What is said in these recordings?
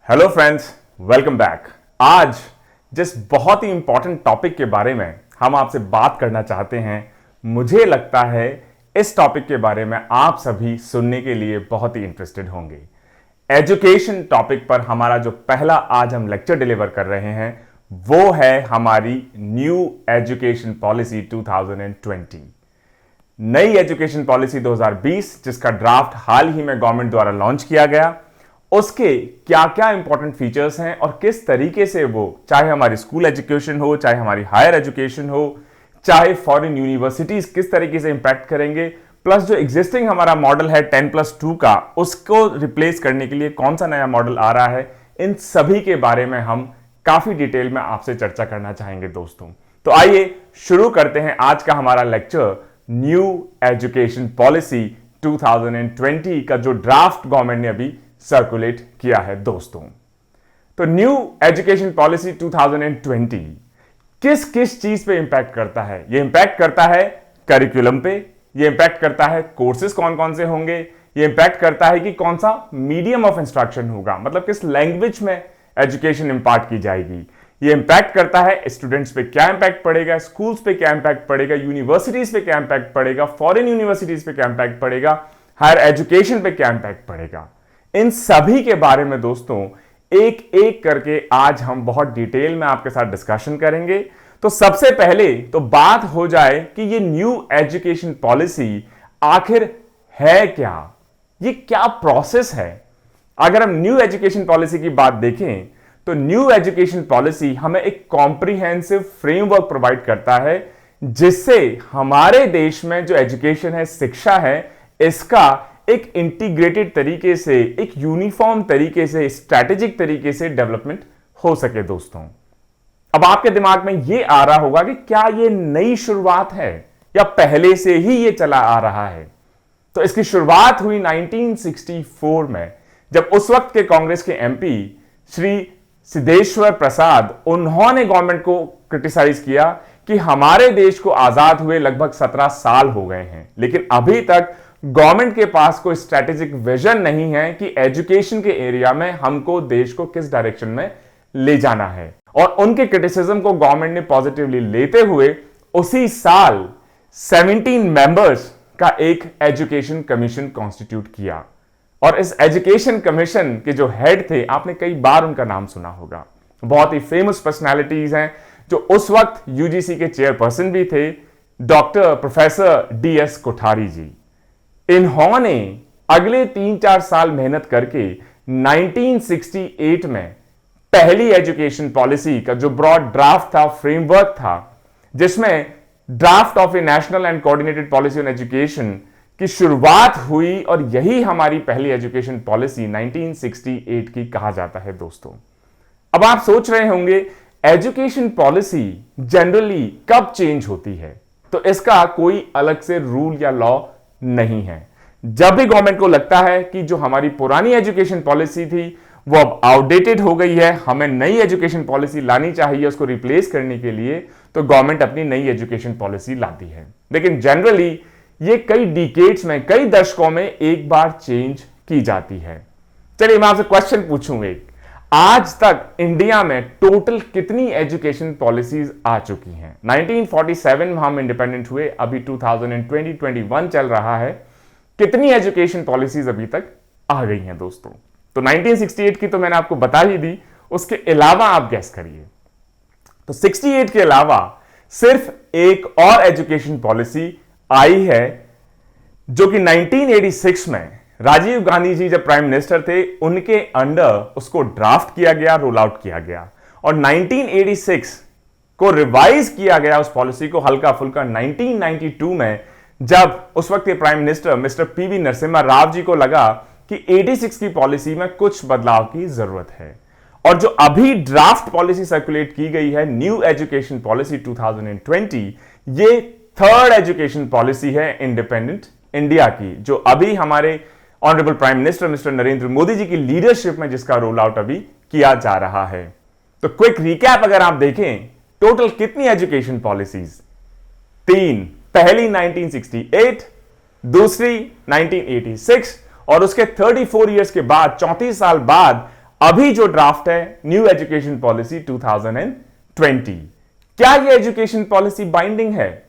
Hello friends, welcome back. आज जिस बहुत ही इंपॉर्टेंट टॉपिक के बारे में हम आपसे बात करना चाहते हैं, मुझे लगता है इस टॉपिक के बारे में आप सभी सुनने के लिए बहुत ही इंटरेस्टेड होंगे। एजुकेशन टॉपिक पर हमारा जो पहला आज हम लेक्चर डिलीवर कर रहे हैं वो है हमारी न्यू एजुकेशन पॉलिसी 2020। नई एजुकेशन पॉलिसी 2020 जिसका ड्राफ्ट हाल ही में गवर्नमेंट द्वारा लॉन्च किया गया, उसके क्या क्या इंपॉर्टेंट फीचर्स हैं और किस तरीके से वो, चाहे हमारी स्कूल एजुकेशन हो, चाहे हमारी हायर एजुकेशन हो, चाहे फॉरेन यूनिवर्सिटीज, किस तरीके से इंपैक्ट करेंगे, प्लस जो एग्जिस्टिंग हमारा मॉडल है 10+2 का, उसको रिप्लेस करने के लिए कौन सा नया मॉडल आ रहा है, इन सभी के बारे में हम काफी डिटेल में आपसे चर्चा करना चाहेंगे दोस्तों। तो आइए शुरू करते हैं आज का हमारा लेक्चर न्यू एजुकेशन पॉलिसी 2020 का जो ड्राफ्ट गवर्नमेंट ने अभी सर्कुलेट किया है दोस्तों। तो न्यू एजुकेशन पॉलिसी 2020 किस किस चीज पे इंपैक्ट करता है? ये इंपैक्ट करता है करिकुलम पे, ये इंपैक्ट करता है कोर्सेज कौन कौन से होंगे, ये इंपैक्ट करता है कि कौन सा मीडियम ऑफ इंस्ट्रक्शन होगा, मतलब किस लैंग्वेज में एजुकेशन इंपार्ट की जाएगी, ये इंपैक्ट करता है स्टूडेंट्स पे क्या इंपैक्ट पड़ेगा, स्कूल्स पे क्या इंपैक्ट पड़ेगा, यूनिवर्सिटीज पे क्या इंपैक्ट पड़ेगा, फॉरेन यूनिवर्सिटीज पे क्या इंपैक्ट पड़ेगा, हायर एजुकेशन पे क्या इंपैक्ट पड़ेगा। इन सभी के बारे में दोस्तों एक एक करके आज हम बहुत डिटेल में आपके साथ डिस्कशन करेंगे। तो सबसे पहले तो बात हो जाए कि ये न्यू एजुकेशन पॉलिसी आखिर है क्या, ये क्या प्रोसेस है। अगर हम न्यू एजुकेशन पॉलिसी की बात देखें तो न्यू एजुकेशन पॉलिसी हमें एक कॉम्प्रिहेंसिव फ्रेमवर्क प्रोवाइड करता है जिससे हमारे देश में जो एजुकेशन है, शिक्षा है, इसका एक इंटीग्रेटेड तरीके से, एक यूनिफॉर्म तरीके से, स्ट्रैटेजिक तरीके से डेवलपमेंट हो सके दोस्तों। अब आपके दिमाग में यह आ रहा होगा कि क्या यह नई शुरुआत है या पहले से ही यह चला आ रहा है। तो इसकी शुरुआत हुई 1964 में, जब उस वक्त के कांग्रेस के एमपी श्री सिद्धेश्वर प्रसाद, उन्होंने गवर्नमेंट को क्रिटिसाइज किया कि हमारे देश को आजाद हुए लगभग 17 साल हो गए हैं, लेकिन अभी तक गवर्नमेंट के पास कोई स्ट्रैटेजिक विजन नहीं है कि एजुकेशन के एरिया में हमको देश को किस डायरेक्शन में ले जाना है। और उनके क्रिटिसिज्म को गवर्नमेंट ने पॉजिटिवली लेते हुए उसी साल 17 मेंबर्स का एक एजुकेशन कमीशन कॉन्स्टिट्यूट किया। और इस एजुकेशन कमीशन के जो हेड थे, आपने कई बार उनका नाम सुना होगा, बहुत ही फेमस पर्सनैलिटीज हैं जो उस वक्त यूजीसी के चेयरपर्सन भी थे, डॉक्टर प्रोफेसर DS कोठारी जी। इन्होंने अगले 3-4 साल मेहनत करके 1968 में पहली एजुकेशन पॉलिसी का जो ब्रॉड ड्राफ्ट था, फ्रेमवर्क था, जिसमें draft of A national and coordinated policy on education की शुरुआत हुई, और यही हमारी पहली एजुकेशन पॉलिसी 1968 की कहा जाता है दोस्तों। अब आप सोच रहे होंगे एजुकेशन पॉलिसी जनरली कब चेंज होती है? तो इसका कोई अलग से रूल या लॉ नहीं है। जब भी गवर्नमेंट को लगता है कि जो हमारी पुरानी एजुकेशन पॉलिसी थी वो अब आउटडेटेड हो गई है, हमें नई एजुकेशन पॉलिसी लानी चाहिए उसको रिप्लेस करने के लिए, तो गवर्नमेंट अपनी नई एजुकेशन पॉलिसी लाती है। लेकिन जनरली ये कई डिकेड्स में, कई दशकों में एक बार चेंज की जाती है। चलिए मैं आपसे क्वेश्चन पूछूं एक, आज तक इंडिया में टोटल कितनी एजुकेशन पॉलिसीज आ चुकी हैं? 1947 में हम इंडिपेंडेंट हुए, अभी 2020-21 चल रहा है, कितनी एजुकेशन पॉलिसीज अभी तक आ गई हैं दोस्तों? तो 1968 की तो मैंने आपको बता ही दी, उसके अलावा आप गैस करिए। तो 68 के अलावा सिर्फ एक और एजुकेशन पॉलिसी आई है जो कि 1986 में राजीव गांधी जी जब प्राइम मिनिस्टर थे उनके अंडर उसको ड्राफ्ट किया गया, रोल आउट किया गया, और 1986 को रिवाइज किया गया उस पॉलिसी को हल्का फुल्का 1992 में, जब उस वक्त के prime minister Mr PV Narasimha Rao ji को लगा कि 86 की पॉलिसी में कुछ बदलाव की जरूरत है। और जो अभी ड्राफ्ट पॉलिसी सर्कुलेट की गई है न्यू एजुकेशन पॉलिसी 2020, ये थर्ड एजुकेशन पॉलिसी है इंडिपेंडेंट इंडिया की, जो अभी हमारे honourable prime minister Mr Narendra Modi ji की लीडरशिप में जिसका रोल आउट अभी किया जा रहा है। तो क्विक रिकैप अगर आप देखें, टोटल कितनी एजुकेशन पॉलिसीज? 3, पहली 1968, दूसरी 1986, और उसके 34 इयर्स के बाद, 34 साल बाद अभी जो ड्राफ्ट है न्यू एजुकेशन पॉलिसी 2020, क्या ये एजुकेशन पॉलिसी बाइंडिंग है?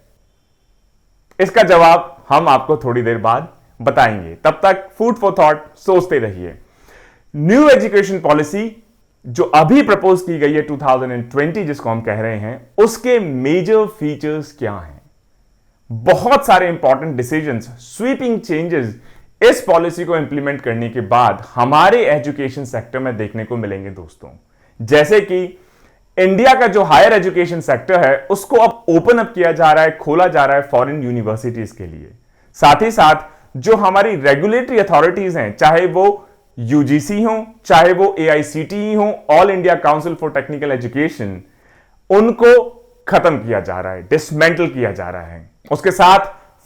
इसका जवाब हम आपको थोड़ी देर बाद बताएंगे। तब तक फूड फॉर थॉट सोचते रहिए। न्यू एजुकेशन पॉलिसी जो अभी प्रपोज की गई है 2020, जिसको हम कह रहे हैं, उसके मेजर फीचर्स क्या हैं? बहुत सारे इंपॉर्टेंट डिसीजंस, स्वीपिंग चेंजेस इस पॉलिसी को इंप्लीमेंट करने के बाद हमारे एजुकेशन सेक्टर में देखने को मिलेंगे दोस्तों। जैसे कि इंडिया का जो हायर एजुकेशन सेक्टर है उसको अब ओपन अप किया जा रहा है, खोला जा रहा है फॉरेन यूनिवर्सिटीज के लिए। साथ ही साथ जो हमारी रेगुलेटरी अथॉरिटीज हैं, चाहे वो यूजीसी हो, चाहे वो एआईसीटीई हो, all India council for technical education, उनको खत्म किया जा रहा है, डिसमेंटल किया जा रहा है। उसके साथ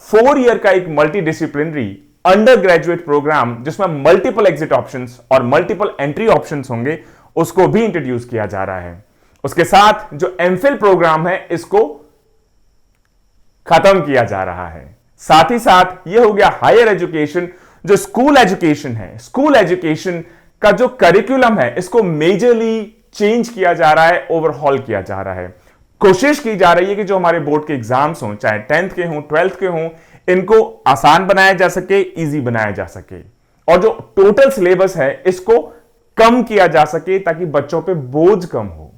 4 ईयर का एक multidisciplinary undergraduate programme जिसमें मल्टीपल एग्जिट ऑप्शंस और मल्टीपल एंट्री ऑप्शंस होंगे, उसको भी इंट्रोड्यूस किया जा रहा है। उसके साथ जो एमफिल प्रोग्राम है इसको खत्म किया जा रहा है। साथ ही साथ यह हो गया हायर एजुकेशन। जो स्कूल एजुकेशन है, स्कूल एजुकेशन का जो करिकुलम है इसको मेजरली चेंज किया जा रहा है, ओवरहॉल किया जा रहा है। कोशिश की जा रही है कि जो हमारे बोर्ड के एग्जाम्स हों, चाहे 10th के हों, 12th के हों, इनको आसान बनाया जा सके, इजी बनाया जा सके, और जो टोटल सिलेबस है इसको कम किया जा सके ताकि बच्चों पे बोझ कम हो।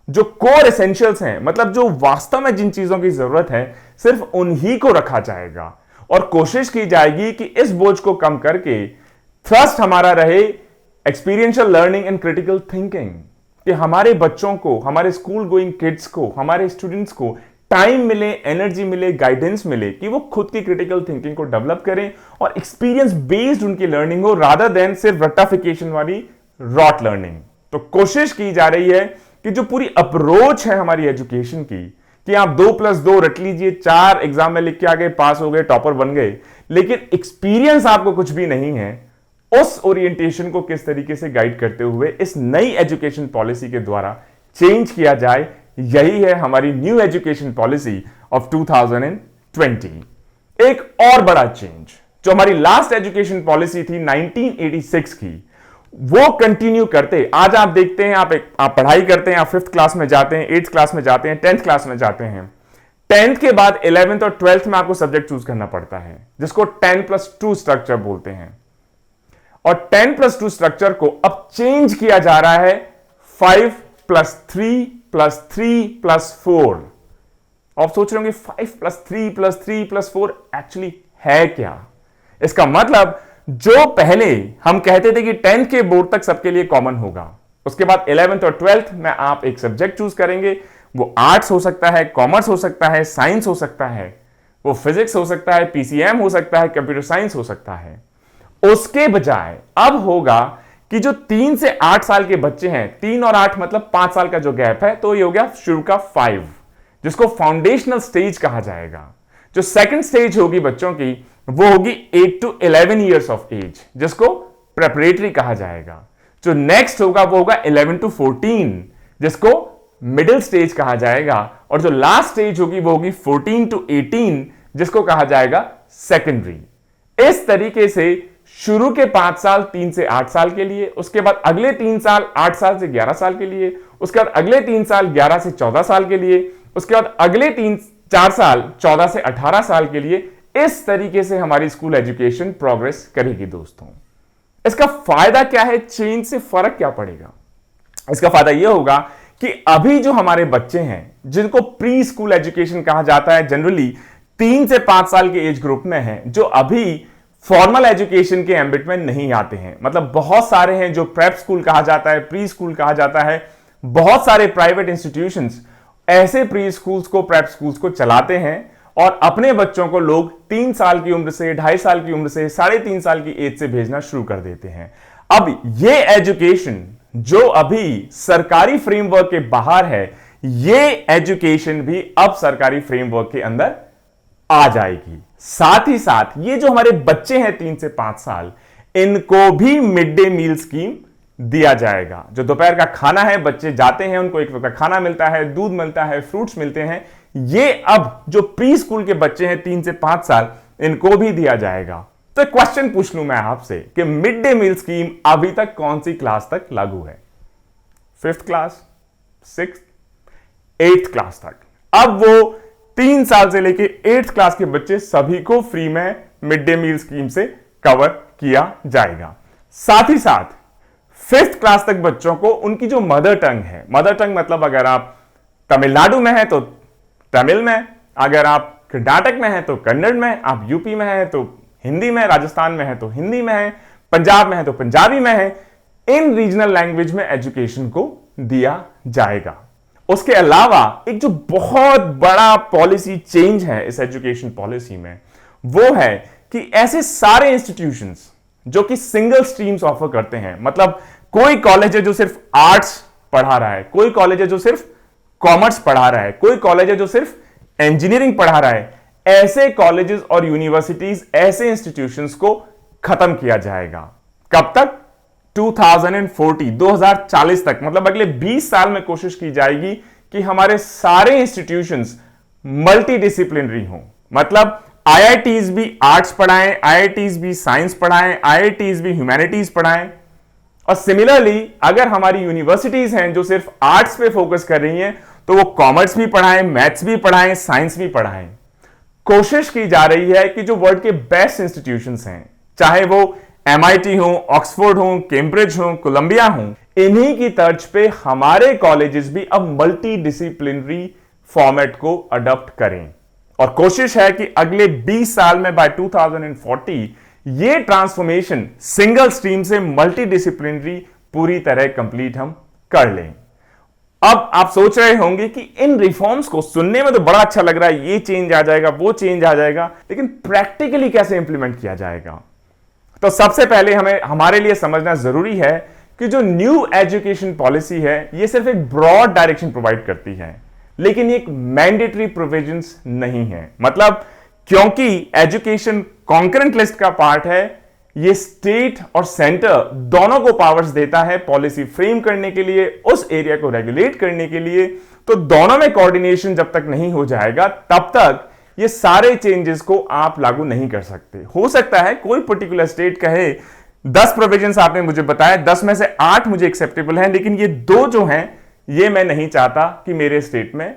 जो कोर एसेंशियल्स हैं, मतलब जो वास्तव में जिन चीजों की जरूरत है, सिर्फ उन्हीं को रखा जाएगा और कोशिश की जाएगी कि इस बोझ को कम करके थ्रस्ट हमारा रहे experiential learning and critical thinking, कि हमारे बच्चों को, हमारे स्कूल गोइंग किड्स को, हमारे स्टूडेंट्स को टाइम मिले, एनर्जी मिले, गाइडेंस मिले कि वो खुद की क्रिटिकल थिंकिंग को डेवलप करें और एक्सपीरियंस बेस्ड उनकी लर्निंग हो, रादर देन सिर्फ रट्टाफिकेशन वाली रॉट लर्निंग। तो कोशिश की जा रही है कि जो पूरी अप्रोच है हमारी एजुकेशन की, कि आप 2+2 रट लीजिए, 4 एग्जाम में लिख के आ गए, पास हो गए, टॉपर बन गए, लेकिन एक्सपीरियंस आपको कुछ भी नहीं है, उस ओरिएंटेशन को किस तरीके से गाइड करते हुए इस नई एजुकेशन पॉलिसी के द्वारा चेंज किया जाए, यही है हमारी न्यू एजुकेशन पॉलिसी ऑफ 2020। एक और बड़ा चेंज जो हमारी लास्ट एजुकेशन पॉलिसी थी 1986 की, वो कंटिन्यू करते आज आप देखते हैं, आप पढ़ाई करते हैं, आप 5th क्लास में जाते हैं, 8th क्लास में जाते हैं, 10th क्लास में जाते हैं। 10th के बाद 11th और 12th में आपको सब्जेक्ट चूज करना पड़ता है, जिसको 10+2 स्ट्रक्चर बोलते हैं। और 10+2 स्ट्रक्चर को अब चेंज किया जा रहा है 5+3+3+4। आप सोच रहे होंगे 5+3+3+4 एक्चुअली है क्या? इसका मतलब जो पहले हम कहते थे कि 10th के बोर्ड तक सबके लिए कॉमन होगा, उसके बाद 11th और 12th में आप एक सब्जेक्ट चूज करेंगे, वो आर्ट्स हो सकता है, कॉमर्स हो सकता है, साइंस हो सकता है, वो फिजिक्स हो सकता है, पीसीएम हो सकता है, कंप्यूटर साइंस हो सकता है। उसके बजाय अब होगा कि जो 3 से 8 साल के बच्चे हैं, 3 और 8 मतलब 5 साल का जो गैप है, तो ये हो गया शुरू का 5, जिसको फाउंडेशनल स्टेज कहा जाएगा। जो सेकंड स्टेज होगी बच्चों की, वो होगी 8 to 11 ईयर्स ऑफ एज, जिसको प्रेपरेटरी कहा जाएगा। जो नेक्स्ट होगा वो होगा 11 to 14, जिसको मिडिल स्टेज कहा जाएगा। और जो लास्ट स्टेज होगी वो होगी 14 to 18, जिसको कहा जाएगा सेकेंडरी। इस तरीके से शुरू के 5 साल 3 से 8 साल के लिए, उसके बाद अगले 3 साल 8 साल से 11 साल के लिए, उसके बाद अगले 3 साल 11 से 14 साल के लिए, उसके बाद अगले 4 साल 14 से 18 साल के लिए। इस तरीके से हमारी स्कूल एजुकेशन प्रोग्रेस करेगी दोस्तों। इसका फायदा क्या है? चेंज से फर्क क्या पड़ेगा? इसका फायदा यह होगा कि अभी जो हमारे बच्चे हैं, जिनको प्री स्कूल एजुकेशन कहा जाता है, जनरली 3 से 5 साल के एज ग्रुप में हैं, जो अभी फॉर्मल एजुकेशन के एम्बिट में नहीं आते हैं। मतलब बहुत सारे हैं जो प्रेप स्कूल कहा जाता है, प्री स्कूल कहा जाता है। बहुत सारे प्राइवेट इंस्टीट्यूशंस ऐसे प्री स्कूल्स को, प्रेप स्कूल्स को चलाते हैं और अपने बच्चों को लोग 3 साल की उम्र से, 2.5 साल की उम्र से, 3.5 साल की एज से भेजना शुरू कर देते हैं। अब ये एजुकेशन जो अभी सरकारी फ्रेमवर्क के बाहर है, ये एजुकेशन भी अब सरकारी फ्रेमवर्क के अंदर आ जाएगी। साथ ही साथ ये जो हमारे बच्चे हैं 3 से 5 साल, इनको भी मिड डे मील स्कीम दिया जाएगा। जो दोपहर का खाना है, बच्चे जाते हैं, उनको 1 वक्त का खाना मिलता है, दूध मिलता है, फ्रूट्स मिलते हैं। ये अब जो प्री स्कूल के बच्चे हैं 3 से 5 साल, इनको भी दिया जाएगा। तो क्वेश्चन पूछ लूं मैं आपसे कि मिड डे मील स्कीम अभी तक कौन सी क्लास तक लागू है? 5th class, 6th, 8th class तक। अब वो 3 साल से लेके 8th क्लास के बच्चे सभी को फ्री में मिड डे मील स्कीम से कवर किया जाएगा। साथ ही साथ 5th क्लास तक बच्चों को उनकी जो मदर टंग है, मदर टंग मतलब अगर आप तमिलनाडु में है तो तमिल में, अगर आप कर्नाटक में है तो कन्नड़ में, आप यूपी में है तो हिंदी में, राजस्थान में है तो हिंदी में है, पंजाब में है तो पंजाबी में है, इन रीजनल लैंग्वेज में एजुकेशन को दिया जाएगा। उसके अलावा एक जो बहुत बड़ा पॉलिसी चेंज है इस एजुकेशन पॉलिसी में, वो है कि ऐसे सारे इंस्टीट्यूशंस जो कि सिंगल स्ट्रीम्स ऑफर करते हैं, मतलब कोई कॉलेज है जो सिर्फ आर्ट्स पढ़ा रहा है, कोई कॉलेज है जो सिर्फ कॉमर्स पढ़ा रहा है, कोई कॉलेज है जो सिर्फ इंजीनियरिंग पढ़ा रहा है, ऐसे कॉलेजेस और यूनिवर्सिटीज, ऐसे इंस्टीट्यूशंस को खत्म किया जाएगा। कब तक? 2040 तक, मतलब अगले 20 साल में कोशिश की जाएगी कि हमारे सारे इंस्टीट्यूशंस मल्टी डिसिप्लिनरी हों। मतलब आईआईटीज भी आर्ट्स पढ़ाएं, आईआईटीज भी साइंस पढ़ाएं, आईआईटीज भी ह्यूमैनिटीज पढ़ाएं। और सिमिलरली अगर हमारी यूनिवर्सिटीज हैं जो सिर्फ आर्ट्स पे फोकस कर रही हैं, तो वो कॉमर्स भी पढ़ाएं, मैथ्स भी पढ़ाएं, साइंस भी पढ़ाएं। कोशिश की जा रही है कि जो वर्ल्ड के बेस्ट इंस्टीट्यूशंस हैं, चाहे वो एमआईटी हो, ऑक्सफोर्ड हो, कैम्ब्रिज हो, कोलंबिया हो, इन्हीं की तर्ज पे हमारे कॉलेजेस भी अब मल्टी डिसिप्लिनरी फॉर्मेट को अडॉप्ट करें। और कोशिश है कि अगले 20 साल में बाय 2040 ये ट्रांसफॉर्मेशन सिंगल स्ट्रीम से मल्टी डिसिप्लिनरी पूरी तरह कंप्लीट हम कर लें। अब आप सोच रहे होंगे कि इन रिफॉर्म्स को सुनने में तो बड़ा अच्छा लग रहा है, ये चेंज आ जाएगा, वो चेंज आ जाएगा, लेकिन प्रैक्टिकली कैसे इंप्लीमेंट किया जाएगा? तो सबसे पहले हमारे लिए समझना जरूरी है कि जो न्यू एजुकेशन पॉलिसी है, ये सिर्फ एक ब्रॉड डायरेक्शन प्रोवाइड करती है, लेकिन एक मैंडेटरी प्रोविजंस नहीं है। मतलब क्योंकि एजुकेशन कॉन्करेंट लिस्ट का पार्ट है, ये स्टेट और सेंटर दोनों को पावर्स देता है पॉलिसी फ्रेम करने के लिए, उस एरिया को रेगुलेट करने के लिए। तो दोनों में कोऑर्डिनेशन जब तक नहीं हो जाएगा, तब तक ये सारे चेंजेस को आप लागू नहीं कर सकते। हो सकता है कोई पर्टिकुलर स्टेट कहे 10 प्रोविजंस आपने मुझे बताया, 10 में से 8 मुझे एक्सेप्टेबल हैं, लेकिन ये 2 जो हैं ये मैं नहीं चाहता कि मेरे स्टेट में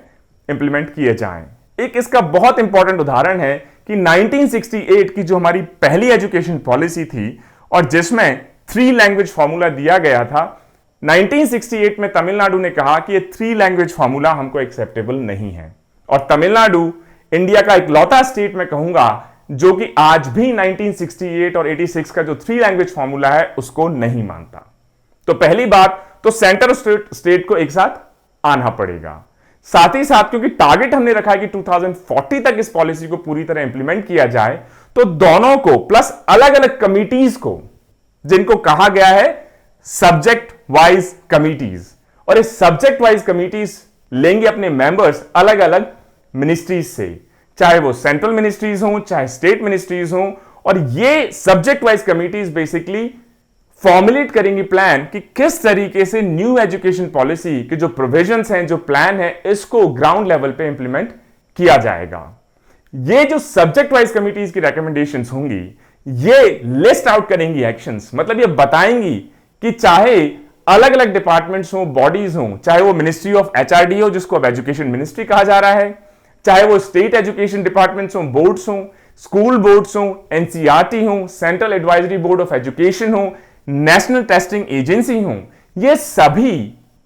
इंप्लीमेंट किए जाएं। एक इसका बहुत इंपॉर्टेंट उदाहरण है कि 1968 की जो हमारी पहली एजुकेशन पॉलिसी थी और जिसमें 3 लैंग्वेज फॉर्मूला दिया गया था, 1968 में तमिलनाडु ने कहा कि ये 3 लैंग्वेज फॉर्मूला हमको एक्सेप्टेबल नहीं है। और तमिलनाडु इंडिया का इकलौता स्टेट मैं कहूंगा जो कि आज भी 1968 और 86 का जो 3 लैंग्वेज फॉर्मूला है उसको नहीं मानता। तो पहली बात तो सेंटर और स्टेट को एक साथ आना पड़ेगा। साथ ही साथ क्योंकि टारगेट हमने रखा है कि 2040 तक इस पॉलिसी को पूरी तरह इंप्लीमेंट किया जाए, तो दोनों को प्लस अलग अलग कमिटीज को, जिनको कहा गया है सब्जेक्ट वाइज कमिटीज, और इस सब्जेक्ट वाइज कमिटीज लेंगे अपने मेंबर्स अलग अलग मिनिस्ट्रीज से, चाहे वो सेंट्रल मिनिस्ट्रीज हो, चाहे स्टेट मिनिस्ट्रीज हो। और ये subject wise committees basically formulate करेंगी प्लान कि किस तरीके से न्यू एजुकेशन पॉलिसी के जो प्रोविजंस हैं, जो प्लान है, इसको ग्राउंड लेवल पे इंप्लीमेंट किया जाएगा। ये जो सब्जेक्ट वाइज कमिटीज की रिकमेंडेशंस होंगी, ये लिस्ट आउट करेंगी एक्शंस, मतलब ये बताएंगी कि चाहे अलग अलग डिपार्टमेंट्स हो, बॉडीज हो, चाहे वो मिनिस्ट्री ऑफ एचआरडी हो जिसको अब एजुकेशन मिनिस्ट्री कहा जा रहा है, चाहे वो स्टेट एजुकेशन डिपार्टमेंट्स हो, बोर्ड्स हो, स्कूल बोर्ड्स हो, एनसीईआरटी हो, central advisory board of education हो, नेशनल टेस्टिंग एजेंसी हो, ये सभी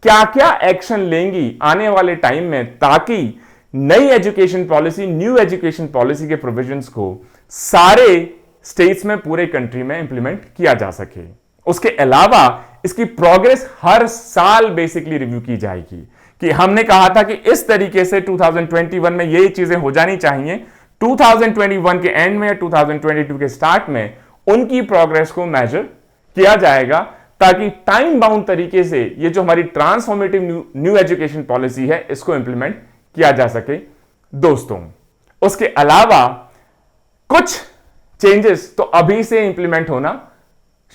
क्या क्या एक्शन लेंगी आने वाले टाइम में ताकि नई education policy, new education policy के प्रोविजंस को सारे स्टेट्स में, पूरे कंट्री में इंप्लीमेंट किया जा सके। उसके अलावा इसकी प्रोग्रेस हर साल बेसिकली रिव्यू की जाएगी कि हमने कहा था कि इस तरीके से 2021 में ये चीजें हो जानी चाहिए, 2021 के एंड में या 2022 के स्टार्ट में उनकी प्रोग्रेस को मेजर किया जाएगा ताकि टाइम बाउंड तरीके से ये जो हमारी ट्रांसफॉर्मेटिव न्यू एजुकेशन पॉलिसी है इसको इंप्लीमेंट किया जा सके। दोस्तों, उसके अलावा कुछ चेंजेस तो अभी से इंप्लीमेंट होना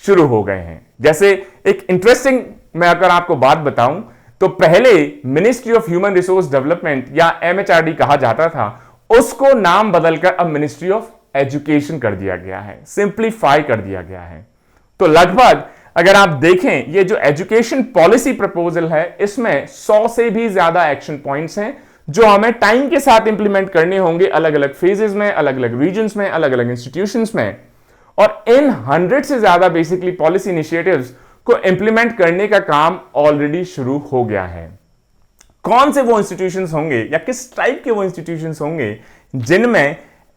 शुरू हो गए हैं। जैसे एक इंटरेस्टिंग मैं अगर आपको बात बताऊं तो पहले ministry of human resource development या एमएचआरडी कहा जाता था, उसको नाम बदलकर अब मिनिस्ट्री ऑफ एजुकेशन कर दिया गया है, सिंप्लीफाई कर दिया गया है। तो लगभग अगर आप देखें ये जो एजुकेशन पॉलिसी प्रपोजल है, इसमें 100 से भी ज्यादा एक्शन पॉइंट्स हैं जो हमें टाइम के साथ इंप्लीमेंट करने होंगे, अलग अलग फेजेस में, अलग अलग रीजन्स में, अलग अलग इंस्टीट्यूशंस में। और इन 100 से ज्यादा बेसिकली पॉलिसी इनिशिएटिव्स को इंप्लीमेंट करने का काम ऑलरेडी शुरू हो गया है। कौन से वो इंस्टीट्यूशंस होंगे या किस टाइप के वो इंस्टीट्यूशंस होंगे जिनमें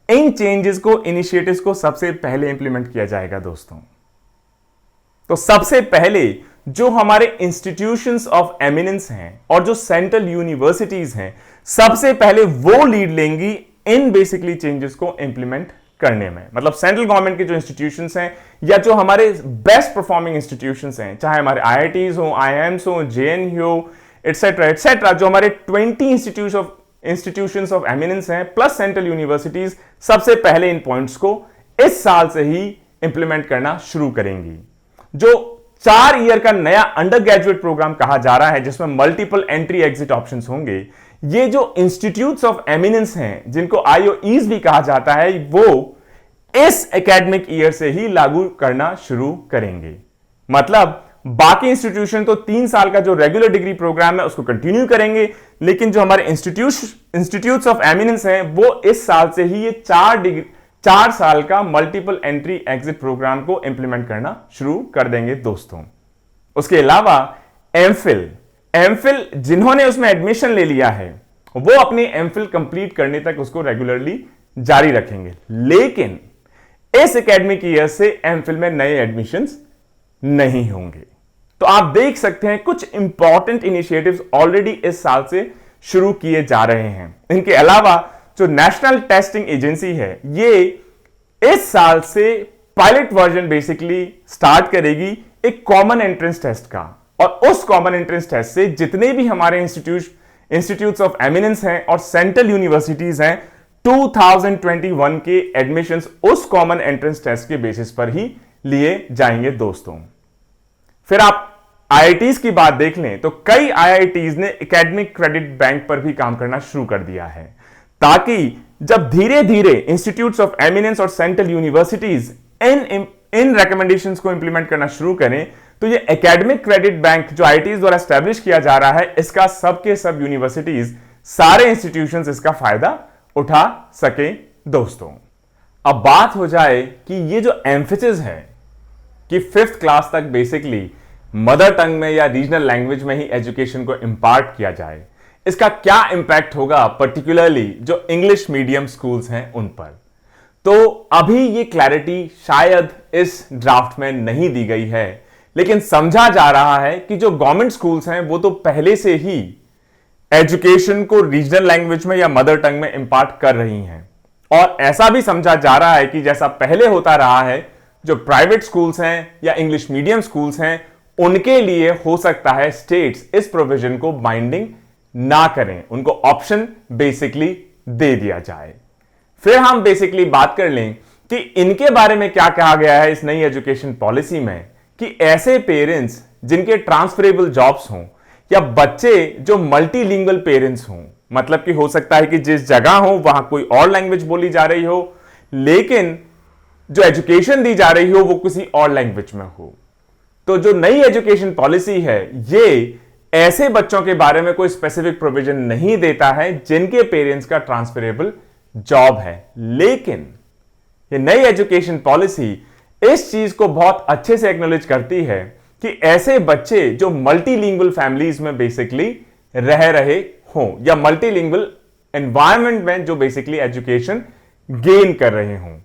इन चेंजेस को, इनिशिएटिव्स को सबसे पहले इंप्लीमेंट किया जाएगा दोस्तों? तो सबसे पहले जो हमारे इंस्टीट्यूशंस ऑफ एमिनेंस हैं और जो सेंट्रल यूनिवर्सिटीज हैं, सबसे पहले वो लीड लेंगी इन बेसिकली चेंजेस को इंप्लीमेंट करने में। मतलब सेंट्रल गवर्नमेंट के जो इंस्टीट्यूशंस हैं या जो हमारे बेस्ट परफॉर्मिंग इंस्टीट्यूशंस हैं, चाहे हमारे आईआईटीज हो, आईआईएम्स हो, जेएनयू हो, एटसेट्रा एटसेट्रा, जो हमारे 20 इंस्टीट्यूशंस ऑफ एमिनेंस हैं प्लस सेंट्रल यूनिवर्सिटीज, सबसे पहले इन पॉइंट्स को इस साल से ही इंप्लीमेंट करना शुरू करेंगी। जो 4 ईयर का नया अंडर ग्रेजुएट प्रोग्राम कहा जा रहा है, जिसमें मल्टीपल एंट्री एग्जिट ऑप्शंस होंगे, ये जो इंस्टीट्यूट्स ऑफ एमिनेंस हैं, जिनको आईओईज भी कहा जाता है, वो इस एकेडमिक ईयर से ही लागू करना शुरू करेंगे। मतलब बाकी इंस्टीट्यूशन तो 3 साल का जो रेगुलर डिग्री प्रोग्राम है उसको कंटिन्यू करेंगे, लेकिन जो हमारे इंस्टीट्यूट्स ऑफ एमिनेंस हैं, वो इस साल से ही ये 4 साल का मल्टीपल एंट्री एग्जिट प्रोग्राम को इंप्लीमेंट करना शुरू कर देंगे दोस्तों। उसके अलावा एमफिल जिन्होंने उसमें एडमिशन ले लिया है, वो अपनी एमफिल कंप्लीट करने तक उसको रेगुलरली जारी रखेंगे, लेकिन इस एकेडमिक ईयर से एमफिल में नए एडमिशंस नहीं होंगे। तो आप देख सकते हैं कुछ इंपॉर्टेंट इनिशिएटिव्स ऑलरेडी इस साल से शुरू किए जा रहे हैं। इनके अलावा जो नेशनल टेस्टिंग एजेंसी है, ये इस साल से पायलट वर्जन बेसिकली स्टार्ट करेगी एक कॉमन एंट्रेंस टेस्ट का, और उस कॉमन एंट्रेंस टेस्ट से जितने भी हमारे इंस्टीट्यूट्स ऑफ एमिनेंस हैं और सेंट्रल यूनिवर्सिटीज हैं, 2021 के एडमिशंस उस कॉमन एंट्रेंस टेस्ट के बेसिस पर ही लिए जाएंगे दोस्तों। फिर आप आईआईटीज की बात देख लें तो कई आईआईटीज ने एकेडमिक क्रेडिट बैंक पर भी काम करना शुरू कर दिया है, ताकि जब धीरे धीरे इंस्टीट्यूट्स ऑफ एमिनेंस और सेंट्रल यूनिवर्सिटीज इन रिकमेंडेशंस को इंप्लीमेंट करना शुरू करें, तो ये एकेडमिक क्रेडिट बैंक जो आईआईटीज द्वारा एस्टैब्लिश किया जा रहा है, इसका सबके सब यूनिवर्सिटीज, सारे इंस्टीट्यूशंस इसका फायदा उठा सके दोस्तों। अब बात हो जाए कि ये जो एम्फेसिस है कि 5th क्लास तक बेसिकली मदर टंग में या रीजनल लैंग्वेज में ही एजुकेशन को इंपार्ट किया जाए, इसका क्या इंपैक्ट होगा पर्टिकुलरली जो इंग्लिश मीडियम स्कूल्स हैं उन पर। तो अभी ये क्लैरिटी शायद इस ड्राफ्ट में नहीं दी गई है, लेकिन समझा जा रहा है कि जो गवर्नमेंट स्कूल्स हैं वो तो पहले से ही एजुकेशन को रीजनल लैंग्वेज में या मदर टंग में इंपार्ट कर रही हैं, और ऐसा भी समझा जा रहा है कि जैसा पहले होता रहा है, जो प्राइवेट स्कूल्स हैं या इंग्लिश मीडियम स्कूल्स हैं, उनके लिए हो सकता है स्टेट्स इस प्रोविजन को बाइंडिंग ना करें, उनको ऑप्शन बेसिकली दे दिया जाए। फिर हम बेसिकली बात कर लें कि इनके बारे में क्या कहा गया है इस नई एजुकेशन पॉलिसी में, कि ऐसे पेरेंट्स जिनके ट्रांसफरेबल जॉब्स हों या बच्चे जो मल्टीलिंगुअल पेरेंट्स हों, मतलब कि हो सकता है कि जिस जगह हो वहां कोई और लैंग्वेज बोली जा रही हो, लेकिन जो एजुकेशन दी जा रही हो वो किसी और लैंग्वेज में हो। तो जो नई एजुकेशन पॉलिसी है, ये ऐसे बच्चों के बारे में कोई स्पेसिफिक प्रोविजन नहीं देता है जिनके पेरेंट्स का ट्रांसफरेबल जॉब है, लेकिन ये नई एजुकेशन पॉलिसी इस चीज को बहुत अच्छे से एक्नॉलेज करती है कि ऐसे बच्चे जो मल्टीलिंगुअल फैमिलीज में बेसिकली रह रहे हों या मल्टीलिंगुअल एनवायरनमेंट में जो बेसिकली एजुकेशन गेन कर रहे हों,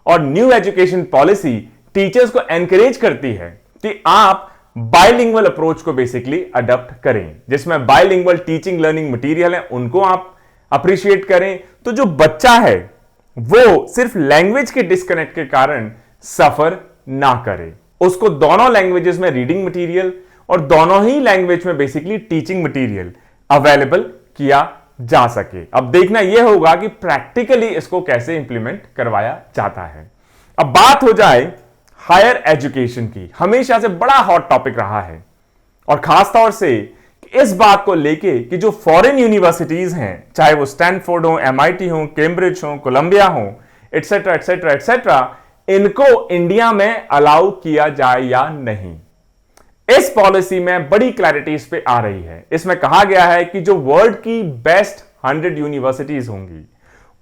और न्यू एजुकेशन पॉलिसी टीचर्स को एनकरेज करती है कि आप बाइलिंगुअल अप्रोच को बेसिकली अडॉप्ट करें, जिसमें बाइलिंगुअल टीचिंग लर्निंग मटेरियल है उनको आप अप्रिशिएट करें, तो जो बच्चा है वो सिर्फ लैंग्वेज के डिस्कनेक्ट के कारण सफर ना करे, उसको दोनों लैंग्वेजेस में रीडिंग मटेरियल और दोनों ही लैंग्वेज में बेसिकली टीचिंग मटेरियल अवेलेबल किया जा सके। अब देखना यह होगा कि प्रैक्टिकली इसको कैसे इंप्लीमेंट करवाया जाता है। अब बात हो जाए हायर एजुकेशन की, हमेशा से बड़ा हॉट टॉपिक रहा है, और खासतौर से इस बात को लेके कि जो फॉरेन यूनिवर्सिटीज हैं, चाहे वो स्टैनफोर्ड हो, एमआईटी हो, कैम्ब्रिज हो, कोलंबिया हो, एटसेट्रा एटसेट्रा एटसेट्रा, इनको इंडिया में अलाउ किया जाए या नहीं। इस पॉलिसी में बड़ी क्लैरिटी इस पे आ रही है। इसमें कहा गया है कि जो वर्ल्ड की बेस्ट 100 यूनिवर्सिटीज होंगी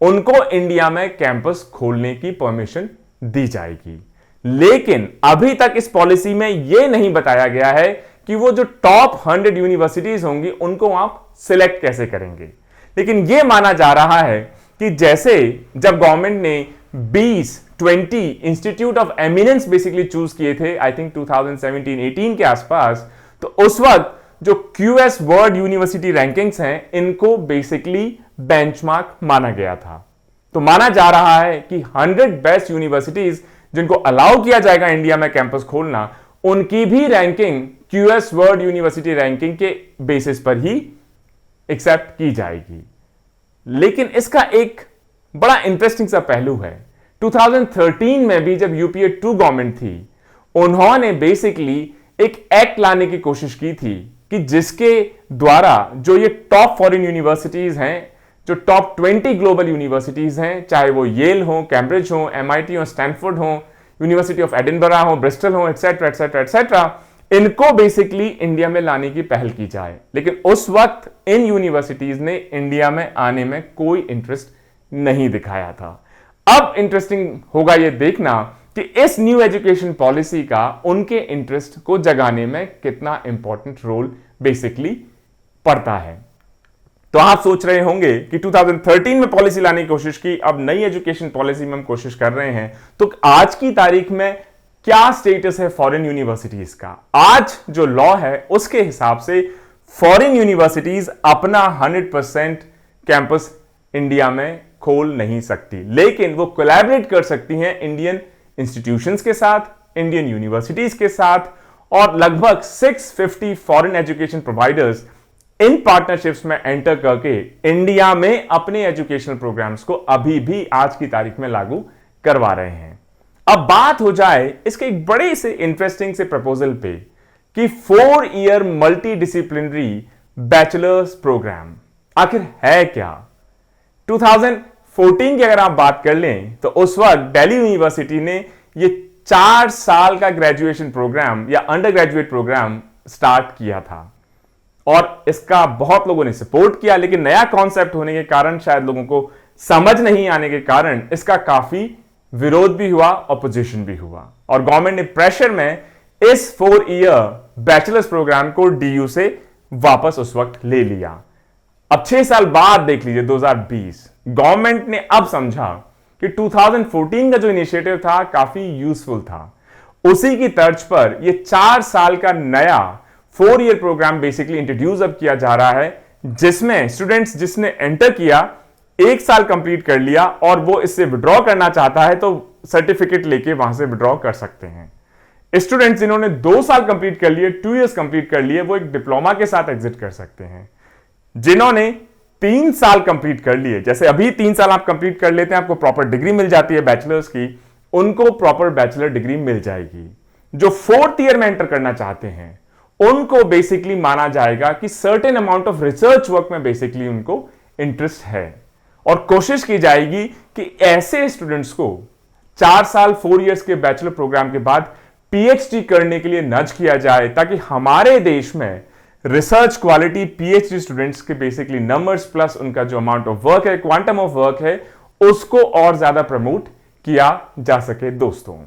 उनको इंडिया में कैंपस खोलने की परमिशन दी जाएगी। लेकिन अभी तक इस पॉलिसी में यह नहीं बताया गया है कि वो जो टॉप 100 यूनिवर्सिटीज होंगी उनको आप सिलेक्ट कैसे करेंगे। लेकिन यह माना जा रहा है कि जैसे जब गवर्नमेंट ने 20 institute of eminence basically choose किए थे, आई थिंक 2017-18 के आसपास, तो उस वक्त जो क्यूएस वर्ल्ड यूनिवर्सिटी रैंकिंग्स हैं इनको बेसिकली बेंचमार्क माना गया था। तो माना जा रहा है कि 100 बेस्ट यूनिवर्सिटीज जिनको अलाउ किया जाएगा इंडिया में कैंपस खोलना, उनकी भी ranking QS world university ranking के बेसिस पर ही एक्सेप्ट की जाएगी। लेकिन इसका एक बड़ा इंटरेस्टिंग सा पहलू है। 2013 में भी जब यूपीए 2 गवर्नमेंट थी, उन्होंने बेसिकली एक एक्ट लाने की कोशिश की थी कि जिसके द्वारा जो ये टॉप फॉरेन यूनिवर्सिटीज हैं, जो टॉप 20 ग्लोबल यूनिवर्सिटीज हैं, चाहे वो येल हो, कैम्ब्रिज हो, एमआईटी हो, स्टैनफोर्ड हो, यूनिवर्सिटी ऑफ एडिनबरा हो, ब्रिस्टल हो, एटसेट्रा एटसेट्रा एटसेट्रा, इनको बेसिकली इंडिया में लाने की पहल की जाए। लेकिन उस वक्त इन यूनिवर्सिटीज ने इंडिया में आने में कोई इंटरेस्ट नहीं दिखाया था। अब इंटरेस्टिंग होगा यह देखना कि इस न्यू एजुकेशन पॉलिसी का उनके इंटरेस्ट को जगाने में कितना इंपॉर्टेंट रोल बेसिकली पड़ता है। तो आप सोच रहे होंगे कि 2013 में पॉलिसी लाने की कोशिश की, अब नई एजुकेशन पॉलिसी में हम कोशिश कर रहे हैं, तो आज की तारीख में क्या स्टेटस है फॉरेन यूनिवर्सिटीज का। आज जो लॉ है उसके हिसाब से फॉरेन यूनिवर्सिटीज अपना 100% कैंपस इंडिया में खोल नहीं सकती, लेकिन वो कोलैबोरेट कर सकती हैं इंडियन इंस्टीट्यूशंस के साथ, इंडियन यूनिवर्सिटीज के साथ, और लगभग 650 foreign education providers in partnerships में एंटर करके इंडिया में अपने एजुकेशनल प्रोग्राम्स को अभी भी आज की तारीख में लागू करवा रहे हैं। अब बात हो जाए इसके एक बड़े से इंटरेस्टिंग से प्रपोजल पे कि 4 year multidisciplinary bachelor's programme आखिर है क्या। 2014 की अगर आप बात कर लें तो उस वक्त दिल्ली यूनिवर्सिटी ने ये 4 साल का ग्रेजुएशन प्रोग्राम या अंडर ग्रेजुएट प्रोग्राम स्टार्ट किया था, और इसका बहुत लोगों ने सपोर्ट किया। लेकिन नया कॉन्सेप्ट होने के कारण, शायद लोगों को समझ नहीं आने के कारण, इसका काफी विरोध भी हुआ, ऑपोजिशन भी हुआ, और गवर्नमेंट ने प्रेशर में इस 4 ईयर बैचलर्स प्रोग्राम को डीयू से वापस उस वक्त ले लिया। अब 6 साल बाद देख लीजिए 2020, गवर्नमेंट ने अब समझा कि 2014 का जो इनिशिएटिव था काफी यूजफुल था। उसी की तर्ज पर यह 4 साल का नया 4 ईयर प्रोग्राम बेसिकली इंट्रोड्यूस अब किया जा रहा है, जिसमें स्टूडेंट्स जिसने एंटर किया 1 साल कंप्लीट कर लिया और वो इससे विड्रॉ करना चाहता है तो सर्टिफिकेट लेके वहां से विड्रॉ कर सकते हैं। स्टूडेंट्स जिन्होंने 2 साल कंप्लीट कर लिए, 2 इयर्स कंप्लीट कर लिए, वो एक डिप्लोमा के साथ एग्जिट कर सकते हैं। जिन्होंने 3 साल कंप्लीट कर लिए, जैसे अभी 3 साल आप कंप्लीट कर लेते हैं, आपको प्रॉपर डिग्री मिल जाती है बैचलर्स की, उनको प्रॉपर बैचलर डिग्री मिल जाएगी। जो 4th ईयर में एंटर करना चाहते हैं उनको बेसिकली माना जाएगा कि certain amount of research work में बेसिकली उनको इंटरेस्ट है, और कोशिश की जाएगी कि ऐसे स्टूडेंट्स को 4 साल 4 इयर्स के बैचलर प्रोग्राम के बाद पीएचडी करने के लिए नज किया जाए, ताकि हमारे देश में रिसर्च क्वालिटी पीएचडी स्टूडेंट्स के बेसिकली नंबर्स प्लस उनका जो अमाउंट ऑफ वर्क है, क्वांटम ऑफ वर्क है, उसको और ज्यादा प्रमोट किया जा सके। दोस्तों,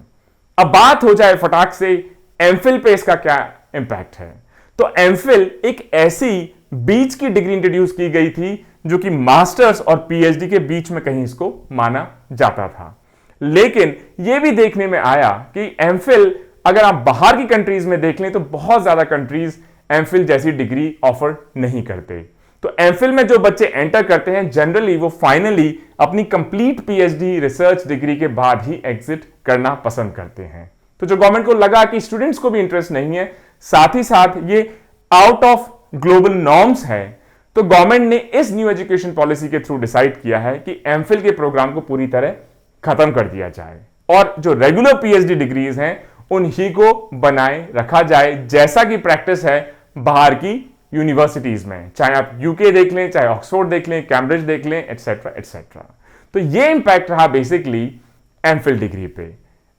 अब बात हो जाए फटाक से एमफिल पे इसका क्या इंपैक्ट है। तो एमफिल एक ऐसी बीच की डिग्री इंट्रोड्यूस की गई थी जो कि मास्टर्स और पीएचडी के बीच में कहीं इसको माना जाता था, लेकिन यह भी देखने में आया कि एमफिल अगर आप बाहर की कंट्रीज में देख लें तो बहुत ज्यादा कंट्रीज एमफिल जैसी डिग्री ऑफर नहीं करते। तो एमफिल में जो बच्चे एंटर करते हैं जनरली वो फाइनली अपनी कंप्लीट पीएचडी रिसर्च डिग्री के बाद ही एग्जिट करना पसंद करते हैं। तो जो गवर्नमेंट को लगा कि स्टूडेंट्स को भी इंटरेस्ट नहीं है, साथ ही साथ ये आउट ऑफ ग्लोबल नॉर्म्स है, तो गवर्नमेंट ने इस न्यू एजुकेशन पॉलिसी के थ्रू डिसाइड किया है कि एमफिल के प्रोग्राम को पूरी तरह खत्म कर दिया जाए और जो रेगुलर पीएचडी डिग्रीज हैं उन्हीं को बनाए रखा जाए, जैसा कि प्रैक्टिस है बाहर की यूनिवर्सिटीज में, चाहे आप यूके देख लें, चाहे ऑक्सफोर्ड देख लें, कैम्ब्रिज देख लें, एटसेट्रा एटसेट्रा। तो ये इंपैक्ट रहा बेसिकली एमफिल डिग्री पे।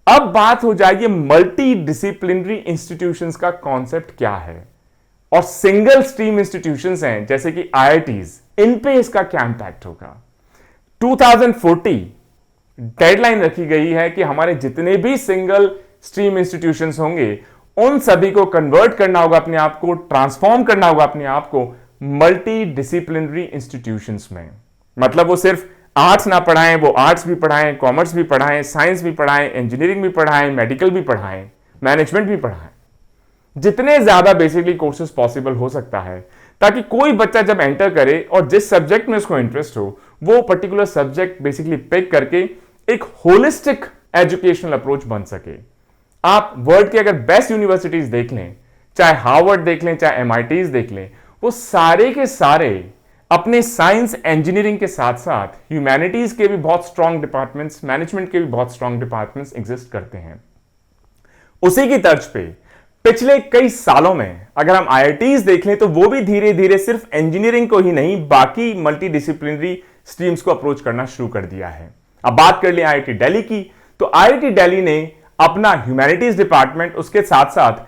अब बात हो जाएगी मल्टी डिसिप्लिनरी इंस्टीट्यूशंस का कॉन्सेप्ट क्या है, और सिंगल स्ट्रीम इंस्टीट्यूशंस हैं जैसे कि आईआईटीज, इन पे इसका क्या इंपैक्ट होगा। 2040 डेडलाइन रखी गई है कि हमारे जितने भी सिंगल स्ट्रीम इंस्टीट्यूशंस होंगे उन सभी को कन्वर्ट करना होगा, अपने आप को ट्रांसफॉर्म करना होगा अपने आप को मल्टी डिसिप्लिनरी इंस्टीट्यूशंस में। मतलब वो सिर्फ आर्ट्स ना पढ़ाएं, वो आर्ट्स भी पढ़ाएं, कॉमर्स भी पढ़ाएं, साइंस भी पढ़ाएं, इंजीनियरिंग भी पढ़ाएं, मेडिकल भी पढ़ाएं, मैनेजमेंट भी पढ़ाएं, जितने ज्यादा बेसिकली कोर्सेज पॉसिबल हो सकता है, ताकि कोई बच्चा जब एंटर करे और जिस सब्जेक्ट में उसको इंटरेस्ट हो वो पर्टिकुलर सब्जेक्ट बेसिकली पिक करके एक होलिस्टिक एजुकेशनल अप्रोच बन सके। आप वर्ल्ड के अगर बेस्ट यूनिवर्सिटीज देख लें, चाहे हार्वर्ड देख लें, चाहे एमआईटीज देख लें, वो सारे के सारे अपने साइंस इंजीनियरिंग के साथ साथ ह्यूमैनिटीज के भी बहुत स्ट्रांग डिपार्टमेंट्स, मैनेजमेंट के भी बहुत स्ट्रांग डिपार्टमेंट्स एग्जिस्ट करते हैं। उसी की तर्ज पे पिछले कई सालों में अगर हम आईआईटीज देख लें तो वो भी धीरे धीरे सिर्फ इंजीनियरिंग को ही नहीं बाकी मल्टी डिसिप्लिनरी स्ट्रीम्स को अप्रोच करना शुरू कर दिया है। अब बात कर लें आईआईटी दिल्ली की, तो आईआईटी दिल्ली ने अपना ह्यूमैनिटीज डिपार्टमेंट, उसके साथ साथ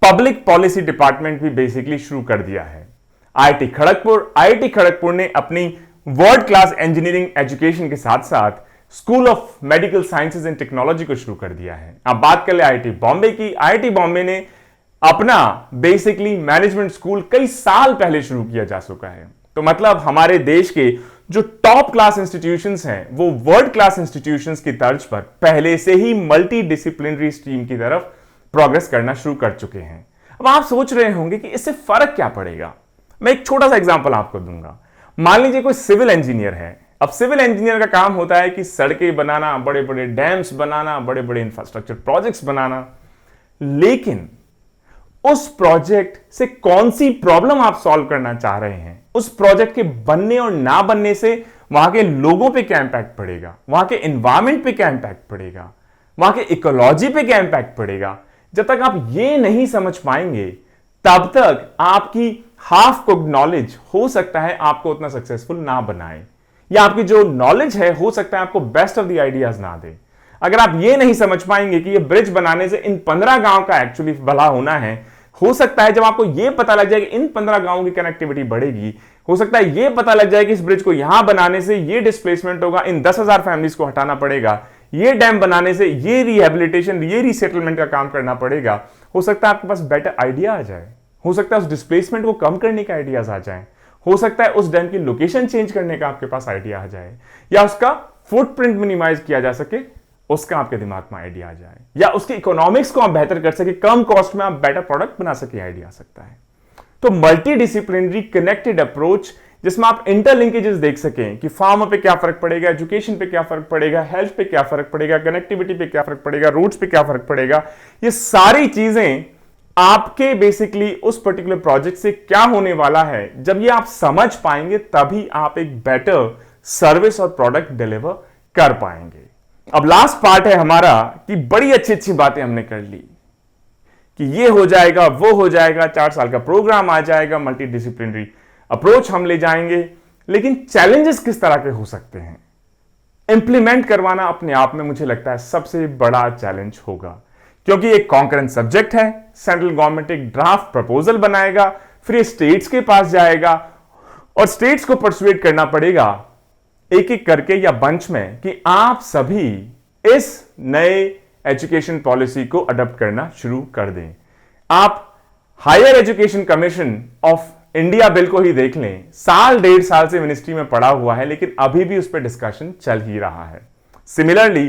पब्लिक पॉलिसी डिपार्टमेंट भी बेसिकली शुरू कर दिया है। आईआईटी खड़गपुर ने अपनी वर्ल्ड क्लास इंजीनियरिंग एजुकेशन के साथ साथ school of medical sciences and technology को शुरू कर दिया है। अब बात कर ले आईआईटी बॉम्बे की, आईआईटी बॉम्बे ने अपना बेसिकली मैनेजमेंट स्कूल कई साल पहले शुरू किया जा चुका है। तो मतलब हमारे देश के जो टॉप क्लास इंस्टीट्यूशंस हैं वो वर्ल्ड क्लास इंस्टीट्यूशंस की तर्ज पर पहले से ही मल्टी डिसिप्लिनरी स्ट्रीम की तरफ प्रोग्रेस करना शुरू कर चुके हैं। अब आप सोच रहे होंगे कि इससे फर्क क्या पड़ेगा। मैं एक छोटा सा एग्जांपल आपको दूंगा। मान लीजिए कोई सिविल इंजीनियर है। अब सिविल इंजीनियर का काम होता है कि सड़कें बनाना, बड़े बड़े डैम्स बनाना, बड़े बड़े इंफ्रास्ट्रक्चर प्रोजेक्ट्स बनाना, लेकिन उस प्रोजेक्ट से कौन सी प्रॉब्लम आप सॉल्व करना चाह रहे हैं, उस प्रोजेक्ट के बनने और ना बनने से वहां के लोगों पे क्या इंपैक्ट पड़ेगा, वहां के एनवायरमेंट पे क्या इंपैक्ट पड़ेगा, वहां के इकोलॉजी पे क्या इंपैक्ट पड़ेगा, जब तक आप ये नहीं समझ पाएंगे तब तक आपकी हाफ कुक्ड नॉलेज हो सकता है आपको उतना सक्सेसफुल ना बनाए, या आपकी जो नॉलेज है हो सकता है आपको बेस्ट ऑफ द आइडियाज ना दे। अगर आप ये नहीं समझ पाएंगे कि ये ब्रिज बनाने से इन 15 गांव का एक्चुअली भला होना है, हो सकता है जब आपको यह पता लग जाए कि इन 15 गांवों की कनेक्टिविटी बढ़ेगी, हो सकता है यह पता लग जाए कि इस ब्रिज को यहां बनाने से ये डिस्प्लेसमेंट होगा, इन 10,000 फैमिलीज को हटाना पड़ेगा, ये डैम बनाने से ये रिहेबिलिटेशन, ये रीसेटलमेंट का काम करना पड़ेगा, हो सकता है आपके पास बेटर आइडिया आ जाए, हो सकता है उस डिस्प्लेसमेंट को कम करने के आइडियाज आ जाए, हो सकता है उस डैम की लोकेशन चेंज करने का आपके पास आइडिया आ जाए, या उसका फुटप्रिंट मिनिमाइज किया जा सके, उसका आपके दिमाग में आइडिया आ जाए, या उसके इकोनॉमिक्स को आप बेहतर कर सके, कम कॉस्ट में आप बेटर प्रोडक्ट बना सके, आइडिया आ सकता है। तो मल्टी डिसिप्लिनरी कनेक्टेड अप्रोच जिसमें आप इंटरलिंकेजेस देख सकें कि फार्म पे क्या फर्क पड़ेगा, एजुकेशन पे क्या फर्क पड़ेगा, हेल्थ पे क्या फर्क पड़ेगा, कनेक्टिविटी पे क्या फर्क पड़ेगा, रूट्स पे क्या फर्क पड़ेगा, ये सारी चीजें आपके बेसिकली उस पर्टिकुलर प्रोजेक्ट से क्या होने वाला है, जब ये आप समझ पाएंगे तभी आप एक बेटर सर्विस और प्रोडक्ट डिलीवर कर पाएंगे। अब लास्ट पार्ट है हमारा कि बड़ी अच्छी अच्छी बातें हमने कर ली कि ये हो जाएगा, वो हो जाएगा, 4 साल का प्रोग्राम आ जाएगा, मल्टी डिसिप्लिनरी अप्रोच हम ले जाएंगे, लेकिन चैलेंजेस किस तरह के हो सकते हैं, इंप्लीमेंट करवाना अपने आप में मुझे लगता है सबसे बड़ा चैलेंज होगा, क्योंकि एक कॉन्करेंट सब्जेक्ट है। सेंट्रल गवर्नमेंट एक ड्राफ्ट प्रपोजल बनाएगा, फिर ये स्टेट्स के पास जाएगा और स्टेट्स को परसुएट करना पड़ेगा एक एक करके या बंच में कि आप सभी इस नए एजुकेशन पॉलिसी को अडॉप्ट करना शुरू कर दें। आप higher education commission of India bill को ही देख लें, साल 1.5 साल से मिनिस्ट्री में पड़ा हुआ है, लेकिन अभी भी उस पर डिस्कशन चल ही रहा है। सिमिलरली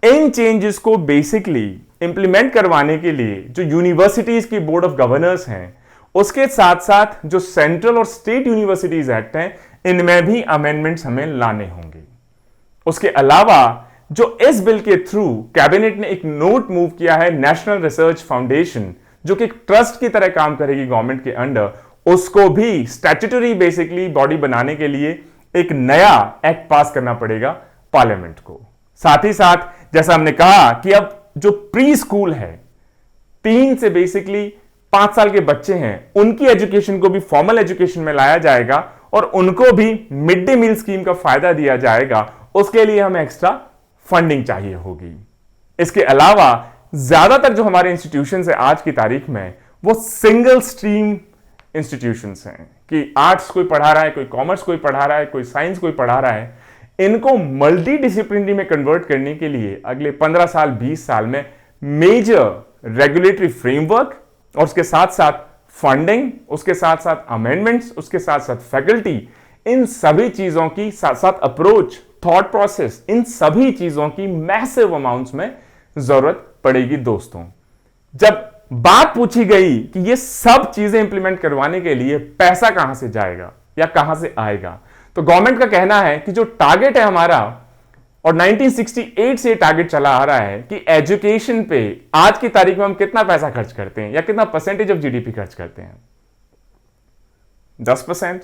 इन चेंजेस को बेसिकली इंप्लीमेंट करवाने के लिए जो यूनिवर्सिटीज की बोर्ड ऑफ गवर्नर्स हैं, उसके साथ साथ जो सेंट्रल और स्टेट यूनिवर्सिटीज एक्ट हैं, इनमें भी अमेंडमेंट्स हमें लाने होंगे। उसके अलावा जो इस बिल के थ्रू कैबिनेट ने एक नोट मूव किया है, नेशनल रिसर्च फाउंडेशन, जो कि एक ट्रस्ट की तरह काम करेगी गवर्नमेंट के अंडर, उसको भी स्टैट्यूटरी बेसिकली बॉडी बनाने के लिए एक नया एक्ट पास करना पड़ेगा पार्लियामेंट को। साथ ही साथ जैसा हमने कहा कि अब जो प्री स्कूल है, 3 से बेसिकली 5 साल के बच्चे हैं, उनकी एजुकेशन को भी फॉर्मल एजुकेशन में लाया जाएगा और उनको भी मिड डे मील स्कीम का फायदा दिया जाएगा। उसके लिए हमें एक्स्ट्रा फंडिंग चाहिए होगी। इसके अलावा ज्यादातर जो हमारे इंस्टीट्यूशंस है आज की तारीख में वो सिंगल स्ट्रीम इंस्टीट्यूशंस हैं कि आर्ट्स कोई पढ़ा रहा है, कोई कॉमर्स कोई पढ़ा रहा है, कोई साइंस कोई पढ़ा रहा है। इनको मल्टी डिसिप्लिनरी में कन्वर्ट करने के लिए अगले 15 साल 20 साल में मेजर रेगुलेटरी फ्रेमवर्क और उसके साथ साथ फंडिंग, उसके साथ साथ अमेंडमेंट्स, उसके साथ साथ फैकल्टी, इन सभी चीजों की साथ साथ अप्रोच, थॉट प्रोसेस, इन सभी चीजों की मैसिव अमाउंट्स में जरूरत पड़ेगी दोस्तों। जब बात पूछी गई कि ये सब चीजें इंप्लीमेंट करवाने के लिए पैसा कहां से जाएगा या कहां से आएगा, तो गवर्नमेंट का कहना है कि जो टारगेट है हमारा, और 1968 से टारगेट चला आ रहा है कि एजुकेशन पे आज की तारीख में हम कितना पैसा खर्च करते हैं या कितना परसेंटेज ऑफ जीडीपी खर्च करते हैं। 10%,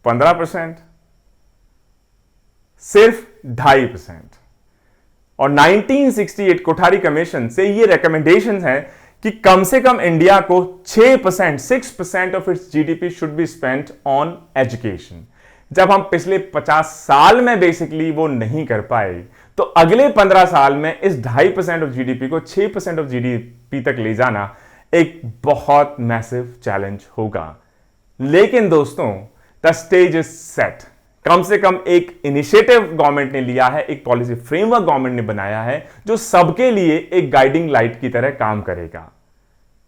15%, सिर्फ 2.5%। और 1968 कोठारी कमीशन से ये रिकमेंडेशंस हैं कि कम से कम इंडिया को 6% of its GDP should be spent on education. जब हम पिछले 50 साल में बेसिकली वो नहीं कर पाए, तो अगले 15 साल में इस 2.5% ऑफ जीडीपी को 6% ऑफ जीडीपी तक ले जाना एक बहुत मैसिव चैलेंज होगा। लेकिन दोस्तों, द स्टेज इज सेट। कम से कम एक इनिशिएटिव गवर्नमेंट ने लिया है, एक पॉलिसी फ्रेमवर्क गवर्नमेंट ने बनाया है जो सबके लिए एक गाइडिंग लाइट की तरह काम करेगा।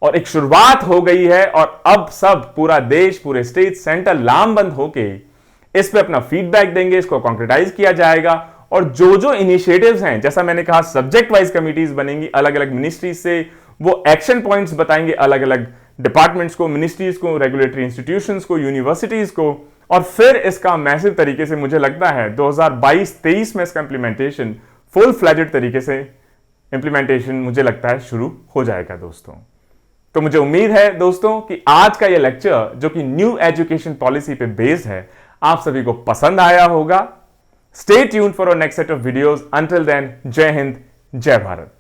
और एक शुरुआत हो गई है और अब सब पूरा देश, पूरे स्टेट, सेंटर लामबंद होके इस पे अपना फीडबैक देंगे, इसको कॉन्क्रीटाइज किया जाएगा। और जो जो इनिशिएटिव्स हैं, जैसा मैंने कहा, सब्जेक्ट वाइज कमिटीज बनेंगी अलग अलग मिनिस्ट्रीज से, वो एक्शन पॉइंट्स बताएंगे अलग अलग डिपार्टमेंट्स को, मिनिस्ट्रीज को, रेगुलेटरी इंस्टीट्यूशंस को, यूनिवर्सिटीज को। और फिर इसका मैसिव तरीके से मुझे लगता है 2022-23 में इसका इंप्लीमेंटेशन फुल फ्लेजेड तरीके से इंप्लीमेंटेशन मुझे लगता है शुरू हो जाएगा दोस्तों। तो मुझे उम्मीद है दोस्तों कि आज का ये लेक्चर जो कि न्यू एजुकेशन पॉलिसी पे बेस्ड है, आप सभी को पसंद आया होगा। Stay tuned for our next set of videos. Until then, जय हिंद, जय भारत।